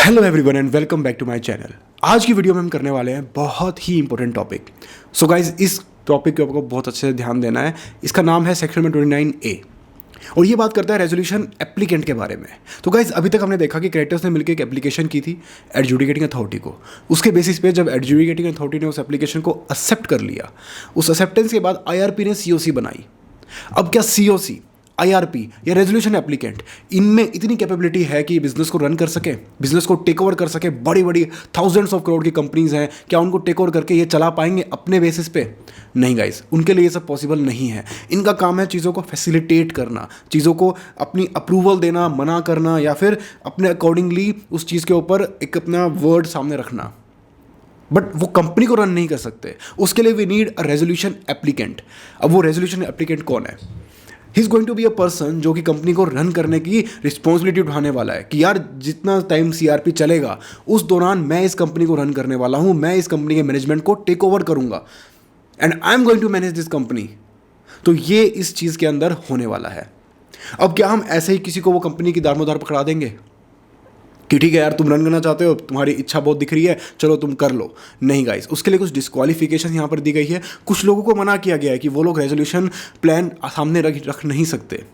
Hello everyone and welcome back to my channel. आज की video में हम करने वाले हैं बहुत ही इंपॉर्टेंट टॉपिक। सो गाइज, इस टॉपिक के आपको बहुत अच्छे से ध्यान देना है। इसका नाम है सेक्शन में 29A और ये बात करता है रेजोल्यूशन एप्लीकेंट के बारे में। तो गाइज, अभी तक हमने देखा कि क्रिएटर्स ने मिलकर एक एप्लीकेशन की थी एडजुडिकेटिंग अथॉरिटी को। उसके बेसिस पे जब एडजुडिकेटिंग अथॉरिटी ने उस एप्लीकेशन को एक्सेप्ट कर लिया, उस एक्सेप्टेंस के बाद IRP ने COC बनाई। अब क्या COC, IRP या रेजोल्यूशन एप्लीकेंट, इनमें इतनी कैपेबिलिटी है कि बिजनेस को रन कर सके, बिजनेस को टेक ओवर कर सके। बड़ी बड़ी थाउजेंड्स ऑफ करोड़ की कंपनीज हैं, क्या उनको टेक ओवर करके ये चला पाएंगे अपने बेसिस पे? नहीं गाइस, उनके लिए ये सब पॉसिबल नहीं है। इनका काम है चीज़ों को फैसिलिटेट करना, चीज़ों को अपनी अप्रूवल देना, मना करना, या फिर अपने अकॉर्डिंगली उस चीज़ के ऊपर एक अपना वर्ड सामने रखना। बट वो कंपनी को रन नहीं कर सकते। उसके लिए we need a resolution applicant. अब वो रेजोल्यूशन एप्लीकेंट कौन है? He is going to be a person जो कि कंपनी को रन करने की रिस्पॉन्सिबिलिटी उठाने वाला है कि यार जितना टाइम CRP चलेगा उस दौरान मैं इस कंपनी को रन करने वाला हूँ, मैं इस कंपनी के मैनेजमेंट को टेक ओवर करूँगा and I am going to manage this company. तो ये इस चीज़ के अंदर होने वाला है। अब क्या हम ऐसे ही किसी को वो कंपनी की दारोमदार पकड़ा देंगे कि ठीक है यार, तुम रन करना चाहते हो, तुम्हारी इच्छा बहुत दिख रही है, चलो तुम कर लो? नहीं गाइस, उसके लिए कुछ डिस्क्वालिफिकेशन यहाँ पर दी गई है। कुछ लोगों को मना किया गया है कि वो लोग रेजोल्यूशन प्लान सामने रख नहीं सकते।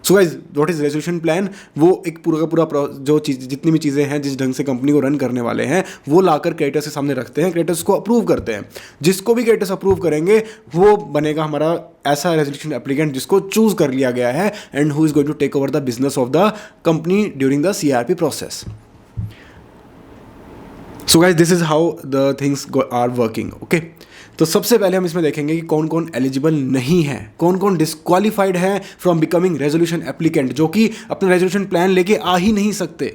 So guys, what is resolution plan? वो एक पूरा का पूरा जो चीज़, जितनी भी चीज़ें हैं जिस ढंग से कंपनी को रन करने वाले हैं, वो लाकर क्रिएटर्स के सामने रखते हैं, क्रिएटर्स को अप्रूव करते हैं। जिसको भी क्रिएटर्स अप्रूव करेंगे वो बनेगा हमारा ऐसा रेजोल्यूशन एप्लीकेंट जिसको चूज कर लिया गया है and who is going to take over the business of the company during the CRP process. So guys, this is how the things are working. Okay, तो सबसे पहले हम इसमें देखेंगे कि कौन कौन एलिजिबल नहीं है, कौन कौन डिस्क्वालिफाइड है फ्रॉम बिकमिंग रेजोल्यूशन एप्लीकेंट, जो कि अपना रेजोल्यूशन प्लान लेके आ ही नहीं सकते।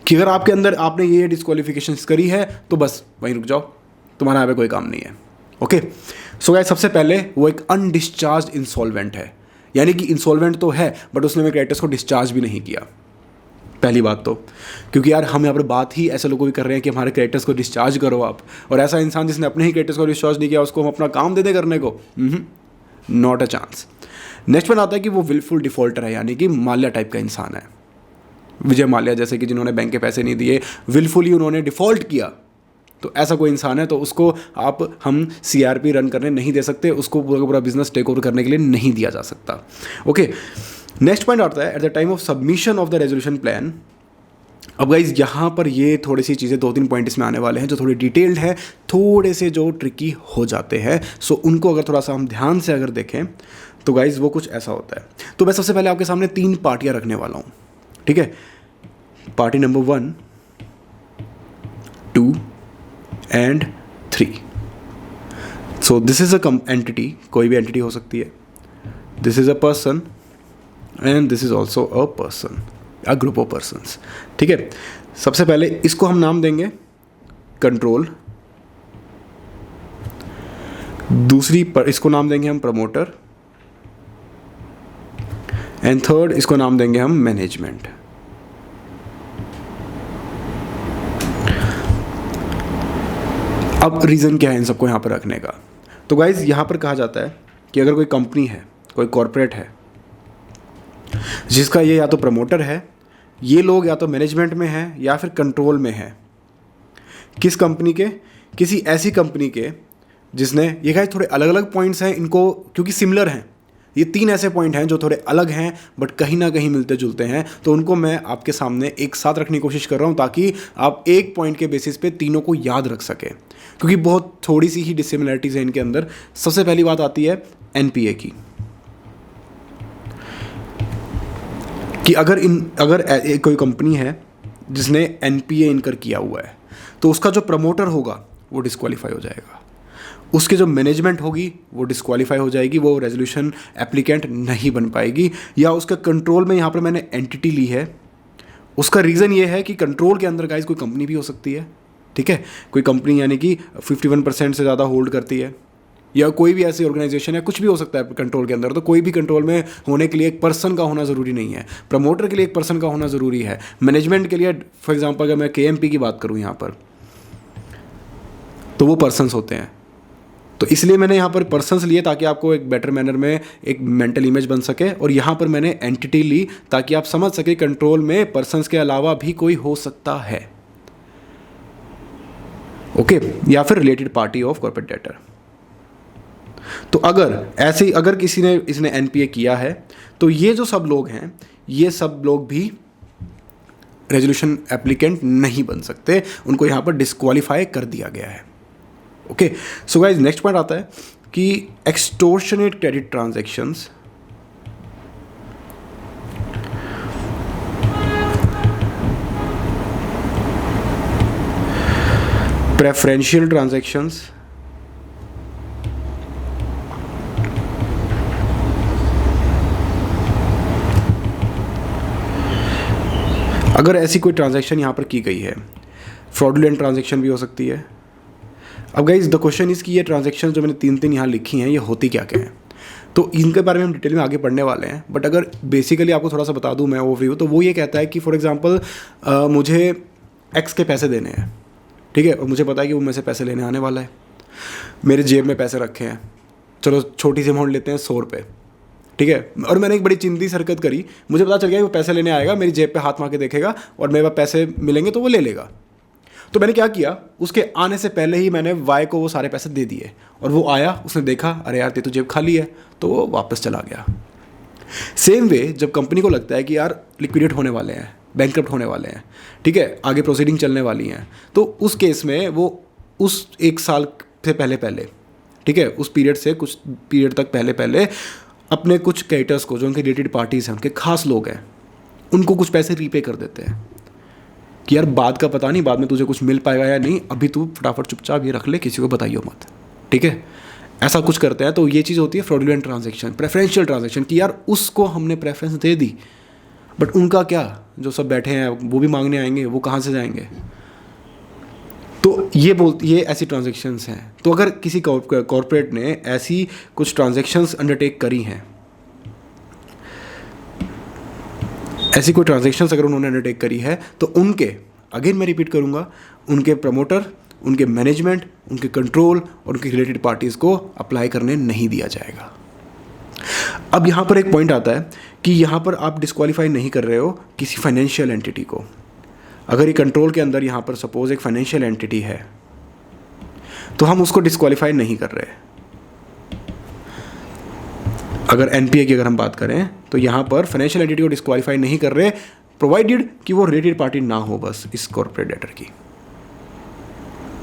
कि अगर आपके अंदर आपने ये डिस्क्वालिफिकेशन करी है तो बस वहीं रुक जाओ, तुम्हारा यहाँ पे कोई काम नहीं है। ओके, सो गाइज, सबसे पहले वो एक अनडिस्चार्ज इंसॉल्वेंट है, यानी कि इंसॉल्वेंट तो है बट उसने मेरे क्रेडिटर्स को डिस्चार्ज भी नहीं किया। पहली बात तो, क्योंकि यार हम यहाँ पर बात ही ऐसे लोगों की कर रहे हैं कि हमारे क्रेडिटर्स को डिस्चार्ज करो आप, और ऐसा इंसान जिसने अपने ही क्रेडिटर्स को डिस्चार्ज नहीं किया उसको हम अपना काम दे दे करने को, not a chance. Next one आता है कि वो विलफुल डिफॉल्टर है, यानी कि माल्या टाइप का इंसान है। विजय माल्या जैसे कि जिन्होंने बैंक के पैसे नहीं दिए, विलफुली उन्होंने डिफॉल्ट किया, तो ऐसा कोई इंसान है तो उसको हम CRP रन करने नहीं दे सकते, उसको पूरा पूरा बिजनेस टेक ओवर करने के लिए नहीं दिया जा सकता। ओके, नेक्स्ट पॉइंट आता है at the time of submission of the resolution plan. अब गाइज, यहाँ पर ये थोड़ी सी चीज़ें, 2-3 पॉइंट इसमें आने वाले हैं जो थोड़ी डिटेल्ड है, थोड़े से जो ट्रिकी हो जाते हैं। सो उनको अगर थोड़ा सा हम ध्यान से अगर देखें तो गाइज वो कुछ ऐसा होता है। तो मैं सबसे पहले आपके सामने 3 पार्टियाँ रखने वाला हूँ, ठीक है? Party number 1, 2 and 3। So this is a entity, कोई भी एंटिटी हो सकती है। This is a person and this is also a person, a group of persons, ठीक है? सबसे पहले इसको हम नाम देंगे कंट्रोल, दूसरी पर इसको नाम देंगे हम प्रमोटर, एंड थर्ड इसको नाम देंगे हम मैनेजमेंट। अब रीज़न क्या है इन सबको यहाँ पर रखने का? तो गाइज, यहाँ पर कहा जाता है कि अगर कोई कंपनी है, कोई कॉरपोरेट है, जिसका ये या तो प्रमोटर है, ये लोग या तो मैनेजमेंट में है या फिर कंट्रोल में है। किस कंपनी के? किसी ऐसी कंपनी के जिसने, ये गाइस थोड़े अलग अलग पॉइंट्स हैं इनको, क्योंकि सिमिलर हैं। ये 3 ऐसे पॉइंट हैं जो थोड़े अलग हैं बट कहीं ना कहीं मिलते जुलते हैं, तो उनको मैं आपके सामने एक साथ रखने की कोशिश कर रहा हूँ ताकि आप एक पॉइंट के बेसिस पे तीनों को याद रख सकें, क्योंकि बहुत थोड़ी सी ही डिसिमिलरिटीज़ हैं इनके अंदर। सबसे पहली बात आती है NPA की, कि अगर कोई कंपनी है जिसने NPA इनकर किया हुआ है तो उसका जो प्रमोटर होगा वो डिस्क्वालीफाई हो जाएगा, उसके जो मैनेजमेंट होगी वो डिस्क्वालीफाई हो जाएगी, वो रेजोल्यूशन एप्लीकेंट नहीं बन पाएगी। या उसका कंट्रोल में यहाँ पर मैंने एंटिटी ली है, उसका रीज़न ये है कि कंट्रोल के अंदर गाइस कोई कंपनी भी हो सकती है, ठीक है? कोई कंपनी यानी कि 51% से ज़्यादा होल्ड करती है, या कोई भी ऐसी ऑर्गेनाइजेशन है, कुछ भी हो सकता है कंट्रोल के अंदर। तो कोई भी कंट्रोल में होने के लिए एक पर्सन का होना ज़रूरी नहीं है, प्रमोटर के लिए एक पर्सन का होना ज़रूरी है, मैनेजमेंट के लिए फॉर एग्जांपल अगर मैं KMP की बात करूं यहाँ पर, तो वो पर्सन्स होते हैं। तो इसलिए मैंने यहाँ पर पर्सन्स लिए ताकि आपको एक बेटर मैनर में एक मेंटल इमेज बन सके, और यहाँ पर मैंने एंटिटी ली ताकि आप समझ सके कंट्रोल में पर्सन्स के अलावा भी कोई हो सकता है, ओके, या फिर related party of corporate debtor. तो अगर किसी ने इसने एनपीए किया है तो ये जो सब लोग हैं, ये सब लोग भी रेजोल्यूशन एप्लीकेंट नहीं बन सकते, उनको यहाँ पर डिस्क्वालीफाई कर दिया गया है, okay. So guys, next point आता है कि एक्सटोर्शनेट क्रेडिट ट्रांजैक्शंस, प्रेफरेंशियल ट्रांजैक्शंस, अगर ऐसी कोई ट्रांजैक्शन यहाँ पर की गई है, फ्रॉडुलेंट ट्रांजैक्शन भी हो सकती है। अब गाइस द क्वेश्चन इज़ कि ये ट्रांजैक्शन जो मैंने तीन यहाँ लिखी हैं, ये होती क्या क्या है, तो इनके बारे में हम डिटेल में आगे पढ़ने वाले हैं। बट अगर बेसिकली आपको थोड़ा सा बता दूं मैं ओवरव्यू, तो वो ये कहता है कि फॉर एग्जांपल मुझे एक्स के पैसे देने हैं, ठीक है, और मुझे पता है कि वो मेरे से पैसे लेने आने वाला है, मेरे जेब में पैसे रखे हैं, चलो छोटी सी अमाउंट लेते हैं 100 रुपये, ठीक है, और मैंने एक बड़ी चिंदी सी हरकत करी, मुझे पता चल गया कि वो पैसे लेने आएगा, मेरी जेब पे हाथ मार के देखेगा और मेरे पास पैसे मिलेंगे तो वो ले लेगा। तो मैंने क्या किया, उसके आने से पहले ही मैंने वाई को वो सारे पैसे दे दिए, और वो आया, उसने देखा अरे यार तो जेब खाली है, तो वो वापस चला गया। सेम वे जब कंपनी को लगता है कि यार लिक्विडेट होने वाले हैं, बैंकक्रप्ट होने वाले हैं, ठीक है, आगे प्रोसीडिंग चलने वाली हैं, तो उस केस में वो उस 1 साल से पहले, ठीक है, उस पीरियड से कुछ पीरियड तक पहले अपने कुछ क्रेडिटर्स को, जो उनके रिलेटेड पार्टीज़ हैं, उनके खास लोग हैं, उनको कुछ पैसे रीपे कर देते हैं कि यार बाद का पता नहीं, बाद में तुझे कुछ मिल पाएगा या नहीं, अभी तू फटाफट चुपचाप ये रख ले, किसी को बताइयो मत, ठीक है, ऐसा कुछ करते हैं। तो ये चीज़ होती है फ्रॉडुलेंट ट्रांजैक्शन, प्रेफरेंशियल ट्रांजैक्शन, कि यार उसको हमने प्रेफरेंस दे दी, बट उनका क्या, जो सब बैठे हैं वो भी मांगने आएंगे, वो कहाँ से जाएंगे। तो ये ऐसी ट्रांजैक्शंस हैं। तो अगर किसी कॉर्पोरेट ने ऐसी कुछ ट्रांजैक्शंस अंडरटेक करी हैं, ऐसी कोई ट्रांजैक्शंस अगर उन्होंने अंडरटेक करी है, तो उनके, अगेन मैं रिपीट करूंगा, उनके प्रमोटर, उनके मैनेजमेंट, उनके कंट्रोल और उनके रिलेटेड पार्टीज़ को अप्लाई करने नहीं दिया जाएगा। अब यहाँ पर एक पॉइंट आता है कि यहाँ पर आप डिस्क्वालीफाई नहीं कर रहे हो किसी फाइनेंशियल एंटिटी को। अगर ये कंट्रोल के अंदर यहाँ पर सपोज एक फाइनेंशियल एंटिटी है, तो हम उसको डिस्क्वालीफाई नहीं कर रहे। अगर एनपीए की अगर हम बात करें, तो यहाँ पर फाइनेंशियल एंटिटी को डिस्क्वालीफाई नहीं कर रहे, प्रोवाइडेड कि वो रिलेटेड पार्टी ना हो बस इस कॉर्पोरेट डेटर की,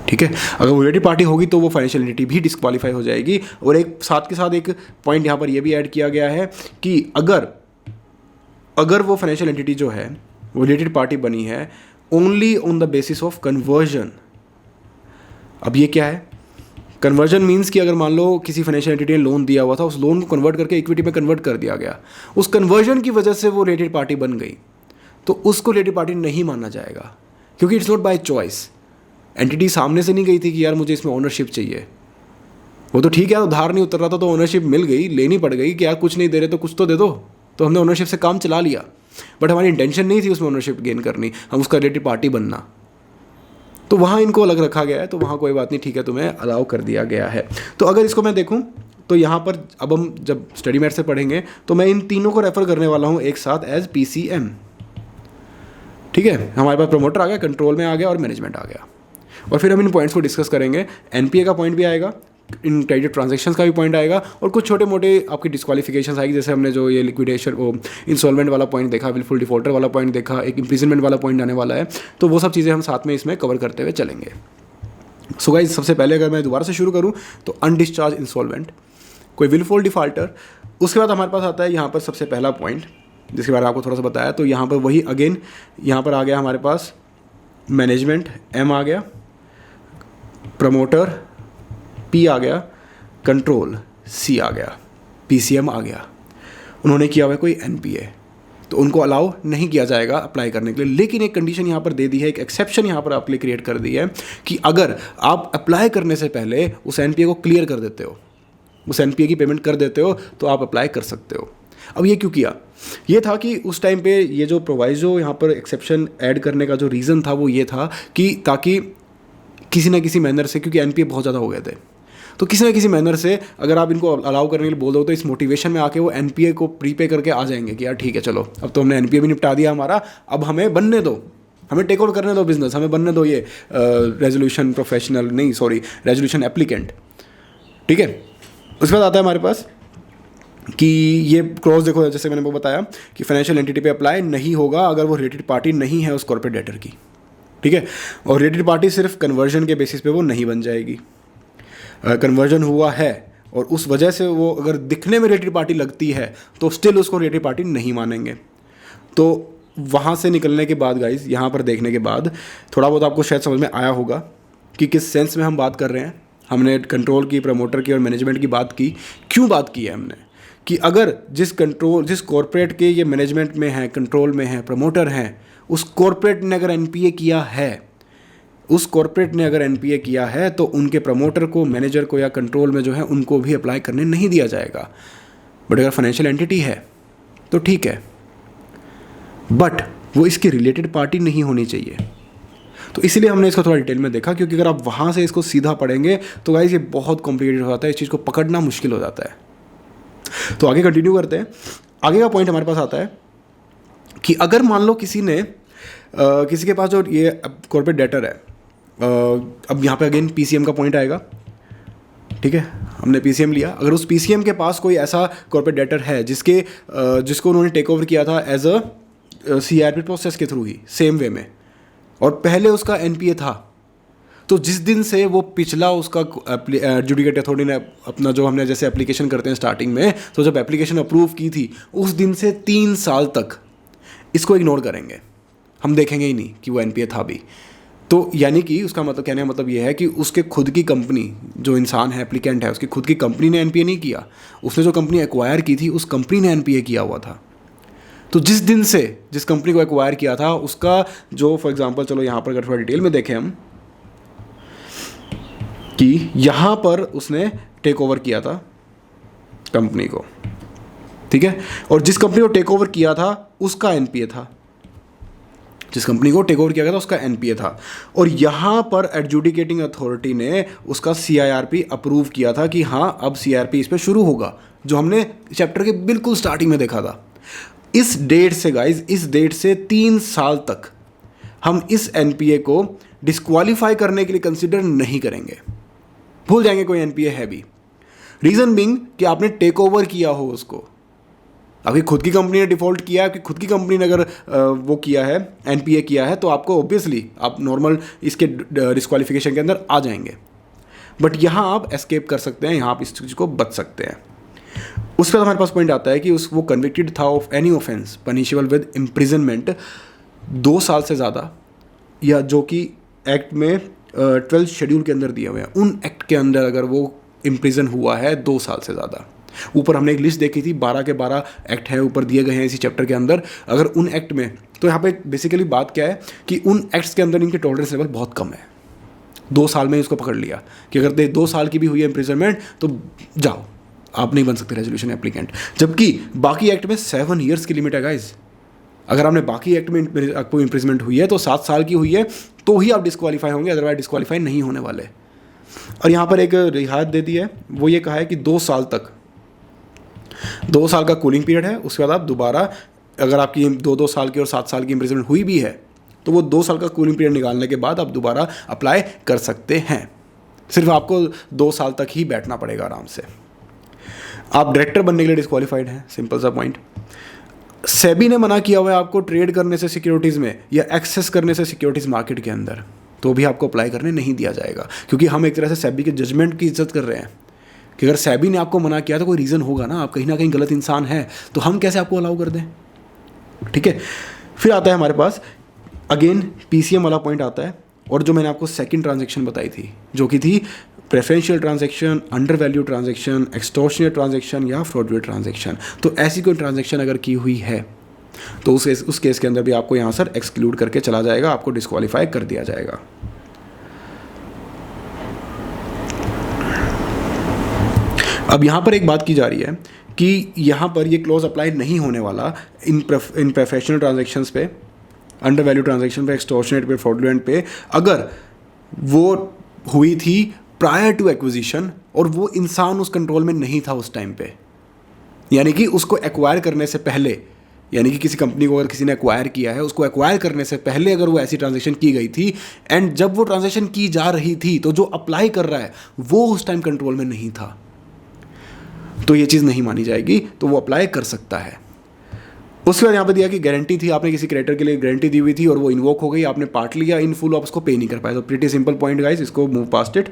ठीक है। अगर वो रिलेटेड पार्टी होगी तो वो फाइनेंशियल एंटिटी भी डिस्क्वालीफाई हो जाएगी। और एक साथ के साथ एक पॉइंट यहाँ पर ये भी ऐड किया गया है कि अगर वो फाइनेंशियल एंटिटी जो है वो रिलेटेड पार्टी बनी है only on the basis of conversion. अब ये क्या है, कन्वर्जन मीन्स कि अगर मान लो किसी फाइनेंशियल एंटिटी ने लोन दिया हुआ था, उस लोन को कन्वर्ट करके इक्विटी में कन्वर्ट कर दिया गया, उस कन्वर्जन की वजह से वो रिलेटेड पार्टी बन गई, तो उसको रिलेटेड पार्टी नहीं माना जाएगा, क्योंकि it's not by choice. Entity सामने से नहीं गई थी कि यार मुझे इसमें ओनरशिप चाहिए, वो तो ठीक है, उधार नहीं उतर रहा था तो ओनरशिप मिल गई, लेनी पड़ गई कि यार कुछ नहीं दे रहे तो कुछ तो दे दो, तो हमने ओनरशिप से काम चला लिया, बट हमारी इंटेंशन नहीं थी उसमें ओनरशिप गेन करनी, हम उसका रिलेटेड पार्टी बनना, तो वहाँ इनको अलग रखा गया है, तो वहाँ कोई बात नहीं, ठीक है, तुम्हें अलाउ कर दिया गया है। तो अगर इसको मैं देखूँ तो यहाँ पर अब हम जब स्टडी मेट से पढ़ेंगे तो मैं इन तीनों को रेफर करने वाला हूँ एक साथ एज PCM, ठीक है। हमारे पास प्रमोटर आ गया, कंट्रोल में आ गया और मैनेजमेंट आ गया, और फिर हम इन पॉइंट्स को डिस्कस करेंगे। एनपीए का पॉइंट भी आएगा, इन क्रेडिट ट्रांजैक्शंस का भी पॉइंट आएगा, और कुछ छोटे मोटे आपकी डिस्क्वालिफिकेशंस आएगी, जैसे हमने जो ये लिक्विडेशन वो इंसॉल्वेंट वाला पॉइंट देखा, विलफुल डिफॉल्टर वाला पॉइंट देखा, एक इम्प्रिजनमेंट वाला पॉइंट आने वाला है, तो वो सब चीज़ें हम साथ में इसमें कवर करते हुए चलेंगे। सो गाइस, सबसे पहले अगर मैं दोबारा से शुरू करूँ तो अनडिस्चार्ज इंसॉल्वेंट, कोई विलफुल डिफॉल्टर, उसके बाद हमारे पास आता है यहाँ पर सबसे पहला पॉइंट जिसके बारे में आपको थोड़ा सा बताया, तो यहाँ पर वही अगेन यहाँ पर आ गया हमारे पास मैनेजमेंट, M आ गया, प्रमोटर P आ गया, कंट्रोल C आ गया, PCM आ गया। उन्होंने किया हुआ है कोई NPA, तो उनको अलाउ नहीं किया जाएगा अप्लाई करने के लिए। लेकिन एक कंडीशन यहाँ पर दे दी है, एक एक्सेप्शन यहाँ पर आपके लिए क्रिएट कर दी है कि अगर आप अप्लाई करने से पहले उस NPA को क्लियर कर देते हो, उस NPA की पेमेंट कर देते हो, तो आप अप्लाई कर सकते हो। अब ये क्यों किया, ये था कि उस टाइम पे ये जो प्रोवाइजो यहाँ पर एक्सेप्शन ऐड करने का जो रीज़न था वो ये था कि ताकि किसी ना किसी मैनर से, क्योंकि NPA बहुत ज़्यादा हो गए थे, तो किसी ना किसी मैनर से अगर आप इनको अलाउ करने के लिए बोल दो तो इस मोटिवेशन में आके वो एनपीए को प्रीपे करके आ जाएंगे कि यार ठीक है चलो अब तो हमने एनपीए भी निपटा दिया हमारा, अब हमें बनने दो, हमें टेक ओवर करने दो बिजनेस, हमें बनने दो ये रेजोल्यूशन प्रोफेशनल नहीं सॉरी रेजोल्यूशन एप्लीकेंट। ठीक है, उसके बाद आता है हमारे पास कि ये क्लॉज देखो, जैसे मैंने वो बताया कि फाइनेंशियल एंटिटी पे अप्लाई नहीं होगा अगर वो रेटेड पार्टी नहीं है उस कॉर्पोरेट डेटर की। ठीक है, और रेटेड पार्टी सिर्फ कन्वर्जन के बेसिस पे वो नहीं बन जाएगी। कन्वर्जन हुआ है और उस वजह से वो अगर दिखने में रेटेड पार्टी लगती है तो स्टिल उसको रेटेड पार्टी नहीं मानेंगे। तो वहाँ से निकलने के बाद गाइज, यहाँ पर देखने के बाद थोड़ा बहुत आपको शायद समझ में आया होगा कि किस सेंस में हम बात कर रहे हैं। हमने कंट्रोल की, प्रमोटर की और मैनेजमेंट की बात की। क्यों बात की है हमने कि अगर जिस कॉर्पोरेट के ये मैनेजमेंट में है, कंट्रोल में है, प्रमोटर हैं, उस कॉर्पोरेट ने अगर एनपीए किया है, उस कॉर्पोरेट ने अगर एनपीए किया है तो उनके प्रमोटर को, मैनेजर को या कंट्रोल में जो है उनको भी अप्लाई करने नहीं दिया जाएगा। बट अगर फाइनेंशियल एंटिटी है तो ठीक है, बट वो इसकी रिलेटेड पार्टी नहीं होनी चाहिए। तो इसलिए हमने इसको थोड़ा डिटेल में देखा, क्योंकि अगर आप वहाँ से इसको सीधा पढ़ेंगे तो गाइस ये बहुत कॉम्प्लिकेटेड हो जाता है, इस चीज़ को पकड़ना मुश्किल हो जाता है। तो आगे कंटिन्यू करते हैं। आगे का पॉइंट हमारे पास आता है कि अगर मान लो किसी ने किसी के पास जो ये कॉर्पोरेट डेटर है, अब यहाँ पे अगेन पीसीएम का पॉइंट आएगा। ठीक है, हमने पीसीएम लिया, अगर उस पीसीएम के पास कोई ऐसा कॉर्पोरेट डेटर है जिसको उन्होंने टेक ओवर किया था एज अ सीआरपी प्रोसेस के थ्रू ही, सेम वे में, और पहले उसका एनपीए था, तो जिस दिन से वो पिछला उसका एडजुडिकेट अथॉरिटी ने अपना जो हमने जैसे एप्लीकेशन करते हैं स्टार्टिंग में, तो जब एप्लीकेशन अप्रूव की थी उस दिन से 3 साल तक इसको इग्नोर करेंगे, हम देखेंगे ही नहीं कि वो एनपीए था भी। तो यानी कि उसका मतलब, कहने का मतलब ये है कि उसके खुद की कंपनी, जो इंसान है एप्लीकेंट है, उसकी खुद की कंपनी ने एनपीए नहीं किया, उसने जो कंपनी एक्वायर की थी उस कंपनी ने एनपीए किया हुआ था। तो जिस दिन से जिस कंपनी को एक्वायर किया था उसका जो, फॉर एग्जांपल चलो यहाँ पर अगर थोड़ा डिटेल में देखें हम, कि यहाँ पर उसने टेक ओवर किया था कंपनी को, ठीक है, और जिस कंपनी को टेक ओवर किया था उसका एनपीए था, जिस कंपनी को टेक ओवर किया गया था उसका एनपीए था, और यहाँ पर एडजुडिकेटिंग अथॉरिटी ने उसका सीआईआरपी अप्रूव किया था कि हाँ अब सीआरपी इस पर शुरू होगा, जो हमने चैप्टर के बिल्कुल स्टार्टिंग में देखा था। इस डेट से गाइज, इस डेट से 3 साल तक हम इस एनपीए को डिस्क्वालीफाई करने के लिए कंसिडर नहीं करेंगे, भूल जाएंगे कोई एनपीए है भी। रीज़न बीइंग कि आपने टेक ओवर किया हो उसको, आपकी खुद की कंपनी ने डिफ़ॉल्ट किया है, कि खुद की कंपनी ने अगर वो किया है, एनपीए किया है, तो आपको ऑब्वियसली आप नॉर्मल इसके डिस्क्वालिफिकेशन के अंदर आ जाएंगे। बट यहाँ आप एस्केप कर सकते हैं, यहाँ आप इस चीज़ को बच सकते हैं। उसके बाद हमारे पास पॉइंट आता है कि वो कन्विक्टेड था of any offence punishable with imprisonment 2 साल से ज़्यादा, या जो कि एक्ट में 12th शेड्यूल के अंदर दिए हुए हैं, उन एक्ट के अंदर अगर वो इम्प्रिजन हुआ है 2 साल से ज़्यादा। ऊपर हमने एक लिस्ट देखी थी, 12 के 12 एक्ट है ऊपर दिए गए हैं इसी चैप्टर के अंदर। अगर उन एक्ट में, तो यहाँ पे बेसिकली बात क्या है कि उन एक्ट्स के अंदर इनके टॉलरेंस लेवल बहुत कम है। 2 साल में इसको पकड़ लिया कि अगर 2 साल की भी हुई है इम्प्रिजनमेंट तो जाओ, आप नहीं बन सकते रेजोल्यूशन एप्लीकेंट। जबकि बाकी एक्ट में 7 ईयर्स की लिमिट है गाइज। अगर आपने बाकी एक्ट में आपको इम्प्रिजमेंट हुई है तो 7 साल की हुई है तो ही आप डिस्क्वालीफाई होंगे, अदरवाइज डिस्क्वालीफाई नहीं होने वाले। और यहाँ पर एक रियायत दे दी है, वो ये कहा है कि 2 साल तक, 2 साल का कूलिंग पीरियड है, उसके बाद आप दोबारा अगर आपकी 2 साल की और 7 साल की इम्प्रिजमेंट हुई भी है तो वो 2 साल का कूलिंग पीरियड निकालने के बाद आप दोबारा अप्लाई कर सकते हैं। सिर्फ आपको 2 साल तक ही बैठना पड़ेगा आराम से। आप डायरेक्टर बनने के लिए डिस्क्वालीफाइड हैं, सिंपल सा पॉइंट। सेबी ने मना किया हुआ है आपको ट्रेड करने से सिक्योरिटीज़ में या एक्सेस करने से सिक्योरिटीज़ मार्केट के अंदर, तो भी आपको अप्लाई करने नहीं दिया जाएगा, क्योंकि हम एक तरह से सेबी के जजमेंट की इज्जत कर रहे हैं कि अगर सेबी ने आपको मना किया तो कोई रीज़न होगा ना, आप कहीं ना कहीं गलत इंसान है, तो हम कैसे आपको अलाउ कर दें। ठीक है, फिर आता है हमारे पास अगेन पीसीएम वाला पॉइंट आता है, और जो मैंने आपको सेकंड ट्रांजैक्शन बताई थी जो कि थी preferential transaction, under value transaction, extortionate transaction या फ्रॉडुलेंट ट्रांजैक्शन। तो ऐसी कोई ट्रांजैक्शन अगर की हुई है तो उस केस के अंदर भी आपको यहाँ सर एक्सक्लूड करके चला जाएगा, आपको डिस्क्वालीफाई कर दिया जाएगा। अब यहाँ पर एक बात की जा रही है कि यहाँ पर ये क्लॉज अप्लाई नहीं होने वाला इन प्रोफेशनल ट्रांजैक्शंस पे, अंडर वैल्यू ट्रांजैक्शन पे, एक्सटॉर्शनेट पे, फ्रॉडुलेंट पे, अगर वो हुई थी प्रायर टू एक्विजिशन, और वो इंसान उस कंट्रोल में नहीं था उस टाइम पे, यानी कि उसको एक्वायर करने से पहले, यानी कि किसी कंपनी को अगर किसी ने एक्वायर किया है, उसको एक्वायर करने से पहले अगर वो ऐसी ट्रांजैक्शन की गई थी, एंड जब वो ट्रांजैक्शन की जा रही थी तो जो अप्लाई कर रहा है वो उस टाइम कंट्रोल में नहीं था, तो ये चीज़ नहीं मानी जाएगी, तो वो अप्लाई कर सकता है। उसके बाद यहाँ पे दिया कि गारंटी थी, आपने किसी क्रेडिटर के लिए गारंटी दी हुई थी और वो इन्वोक हो गई, आपने पार्ट लिया इन फुल, आप उसको पे नहीं कर पाए, तो प्रीटी सिंपल पॉइंट गाइस, इसको मूव पास्ट इट।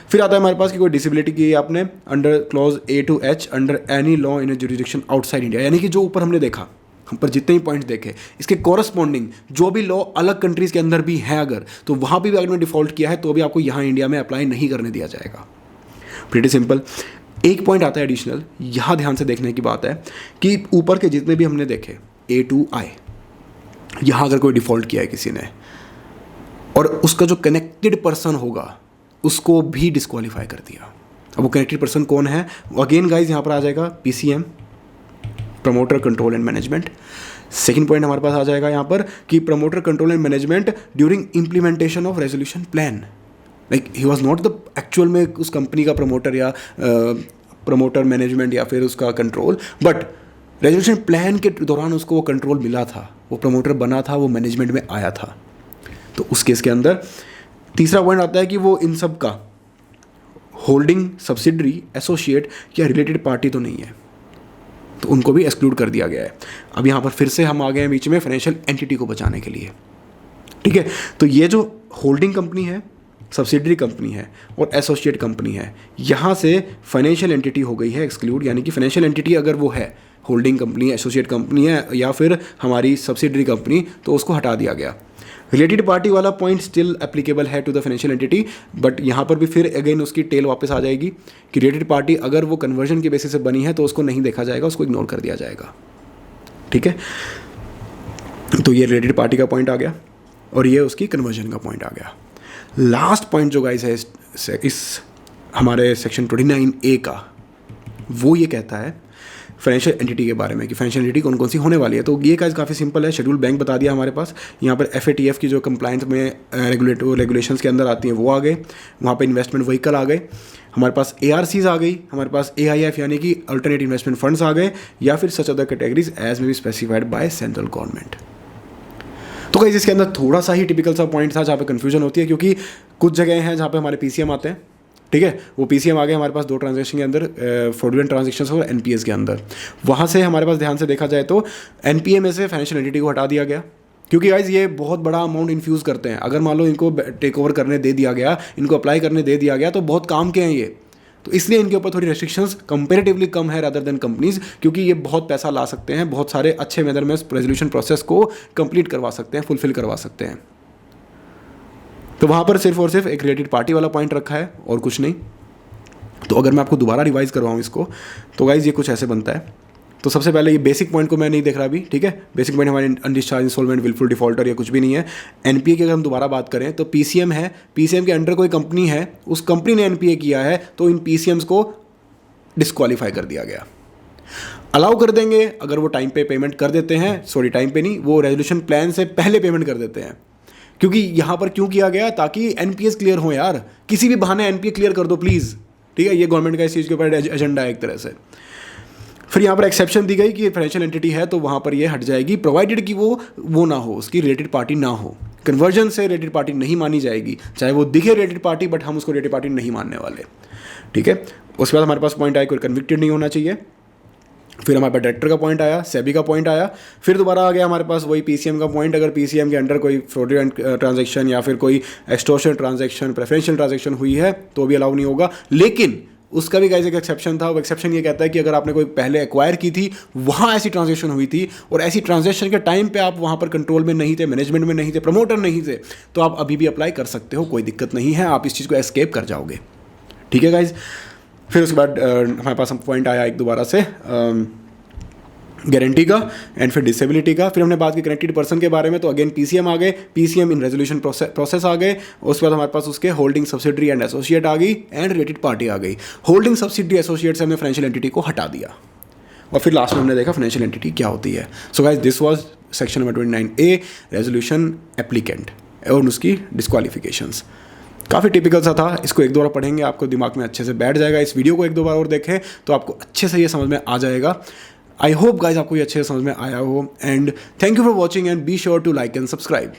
फिर आता है हमारे पास कि कोई डिसेबिलिटी की है आपने under clause A to H under any law in A jurisdiction outside India, यानी कि जो ऊपर हमने देखा, हम पर जितने भी पॉइंट्स देखे, इसके कॉरस्पॉन्डिंग जो भी लॉ अलग कंट्रीज़ के अंदर भी है अगर, तो वहाँ भी अगर डिफ़ॉल्ट किया है तो भी आपको यहाँ इंडिया में अप्लाई नहीं करने दिया जाएगा। Pretty simple. एक पॉइंट आता है एडिशनल, यहाँ ध्यान से देखने की बात है कि ऊपर के जितने भी हमने देखे A to I, यहाँ अगर कोई डिफ़ॉल्ट किया है किसी ने और उसका जो कनेक्टेड पर्सन होगा उसको भी डिस्क्वालीफाई कर दिया। अब वो कनेक्टेड पर्सन कौन है? अगेन गाइज यहाँ पर आ जाएगा PCM, promoter control and management. Second point हमारे पास आ जाएगा यहाँ पर कि promoter control and management during implementation of resolution plan, like he was not the actual में उस कंपनी का प्रमोटर या प्रमोटर मैनेजमेंट या फिर उसका कंट्रोल, बट रेजोल्यूशन प्लान के दौरान उसको वो कंट्रोल मिला था, वो प्रमोटर बना था, वो मैनेजमेंट में आया था। तो उस केस के अंदर तीसरा पॉइंट आता है कि वो इन सब का होल्डिंग सब्सिडरी, एसोसिएट या रिलेटेड पार्टी तो नहीं है, तो उनको भी एक्सक्लूड कर दिया गया है। अब यहाँ पर फिर से हम आ गए हैं बीच में फाइनेंशियल एंटिटी को बचाने के लिए, ठीक है। तो ये जो होल्डिंग कंपनी है, सब्सिडरी कंपनी है और एसोसिएट कंपनी है, यहाँ से फाइनेंशियल एंटिटी हो गई है एक्सक्लूड, यानी कि फाइनेंशियल एंटिटी अगर वो है, होल्डिंग कंपनी है, एसोसिएट कंपनी है या फिर हमारी सब्सिडरी कंपनी, तो उसको हटा दिया गया। रिलेटेड पार्टी वाला पॉइंट स्टिल एप्लीकेबल है to the financial entity, but यहाँ पर भी फिर अगेन उसकी टेल वापस आ जाएगी कि रिलेटेड पार्टी अगर वो कन्वर्जन के बेसिस से बनी है तो उसको नहीं देखा जाएगा, उसको इग्नोर कर दिया जाएगा, ठीक है। तो ये रिलेटेड पार्टी का पॉइंट आ गया और ये उसकी कन्वर्जन का पॉइंट आ गया। लास्ट पॉइंट जो गाइस है इस हमारे सेक्शन 29A का, वो ये कहता है फाइनेंशियल एंटिटी के बारे में कि फाइनेंशियल एंटिटी कौन कौन सी होने वाली है। तो ये गाइस काफ़ी सिंपल है, शेड्यूल बैंक बता दिया हमारे पास, यहाँ पर FATF की जो कंप्लायंस में रेगुलेशंस के अंदर आती हैं वो आ गए, वहाँ पे इन्वेस्टमेंट व्हीकल आ गए, हमारे पास ARCs आ गई, हमारे पास AIF यानी कि अल्टरनेट इन्वेस्टमेंट फंड्स आ गए, या फिर such other categories as may be specified by central government. तो गाइस इसके अंदर थोड़ा सा ही टिपिकल सा पॉइंट था जहाँ पे कन्फ्यूजन होती है, क्योंकि कुछ जगह हैं जहाँ पे हमारे PCM आते हैं, ठीक है। वो PCM आ गए हमारे पास 2 ट्रांजेक्शन के अंदर, फ्रॉडुलेंट ट्रांजेक्शंस और NPS के अंदर। वहाँ से हमारे पास ध्यान से देखा जाए तो NPA में से फाइनेंशियल एंटिटी को हटा दिया गया, क्योंकि गाइज ये बहुत बड़ा अमाउंट इन्फ्यूज़ करते हैं। अगर मान लो इनको टेक ओवर करने दे दिया गया, इनको अप्लाई करने दे दिया गया, तो बहुत काम के हैं ये, तो इसलिए इनके ऊपर थोड़ी रेस्ट्रिक्शंस कंपेरेटिवली कम है रादर देन कंपनीज, क्योंकि ये बहुत पैसा ला सकते हैं, बहुत सारे अच्छे मैनर में रेजोल्यूशन प्रोसेस को कंप्लीट करवा सकते हैं, फुलफिल करवा सकते हैं। तो वहाँ पर सिर्फ और सिर्फ एक रिलेटेड पार्टी वाला पॉइंट रखा है और कुछ नहीं। तो अगर मैं आपको दोबारा रिवाइज करवाऊँ इसको, तो गाइज ये कुछ ऐसे बनता है। तो सबसे पहले ये बेसिक पॉइंट को मैं नहीं देख रहा अभी, ठीक है। बेसिक पॉइंट हमारे अनडिस्चार्ज, इंसॉल्वेंट, विलफुल डिफॉल्टर या कुछ भी नहीं है। NPA की अगर हम दोबारा बात करें तो PCM है, PCM के अंडर कोई कंपनी है, उस कंपनी ने NPA किया है, तो इन PCMs को डिस्क्वालीफाई कर दिया गया। अलाउ कर देंगे अगर वो टाइम पे पेमेंट कर देते हैं, सॉरी टाइम पे नहीं, वो रेजोल्यूशन प्लान से पहले पेमेंट कर देते हैं, क्योंकि यहाँ पर क्यों किया गया, ताकि NPS क्लियर हो यार, किसी भी बहाने NPA क्लियर कर दो प्लीज़, ठीक है। ये गवर्नमेंट का इस चीज़ के ऊपर एजेंडा है एक तरह से। फिर यहाँ पर एक्सेप्शन दी गई कि फाइनेंशियल एंटिटी है तो वहाँ पर ये हट जाएगी, प्रोवाइडेड कि वो ना हो, उसकी रिलेटेड पार्टी ना हो। कन्वर्जन से रिलेटेड पार्टी नहीं मानी जाएगी, चाहे वो दिखे रिलेटेड पार्टी, बट हम उसको रिलेटेड पार्टी नहीं मानने वाले, ठीक है। उसके बाद हमारे पास पॉइंट आया कोई कन्विक्टेड नहीं होना चाहिए। फिर हमारे पास डायरेक्टर का पॉइंट आया, सेबी का पॉइंट आया, फिर दोबारा आ गया हमारे पास वही PCM का पॉइंट। अगर PCM के अंडर कोई फ्रॉडुलेंट ट्रांजैक्शन या फिर कोई एक्सटॉर्शन ट्रांजैक्शन, प्रेफरेंशियल ट्रांजैक्शन हुई है तो भी अलाउ नहीं होगा। लेकिन उसका भी गाइस एक एक्सेप्शन था। वो एक्सेप्शन ये कहता है कि अगर आपने कोई पहले एक्वायर की थी, वहाँ ऐसी ट्रांजैक्शन हुई थी और ऐसी ट्रांजैक्शन के टाइम पे आप वहाँ पर कंट्रोल में नहीं थे, मैनेजमेंट में नहीं थे, प्रमोटर नहीं थे, तो आप अभी भी अप्लाई कर सकते हो, कोई दिक्कत नहीं है, आप इस चीज़ को एस्केप कर जाओगे, ठीक है गाइज। फिर उसके बाद हमारे पास पॉइंट आया एक दोबारा से गारंटी का एंड फिर डिसेबिलिटी का। फिर हमने बात की कनेक्टेड पर्सन के बारे में, तो अगेन PCM आ गए, PCM इन रेजोल्यूशन प्रोसेस आ गए। उसके बाद हमारे पास उसके होल्डिंग सब्सिडरी एंड एसोसिएट आ गई एंड रिलेटेड पार्टी आ गई। होल्डिंग सब्सिडरी एसोसिएट से हमने फाइनेंशियल एंटिटी को हटा दिया और फिर लास्ट में हमने देखा फाइनेंशियल एंटिटी क्या होती है। So guys this was section number 29A resolution applicant और उसकी डिस्क्वालिफिकेशंस। काफ़ी टिपिकल सा था, इसको एक दो बार पढ़ेंगे आपको दिमाग में अच्छे से बैठ जाएगा। इस वीडियो को एक दो बार और देखें तो आपको अच्छे से ये समझ में आ जाएगा। आई होप गाइज आपको ये अच्छे से समझ में आया हो, and thank you for watching and be sure to like and subscribe.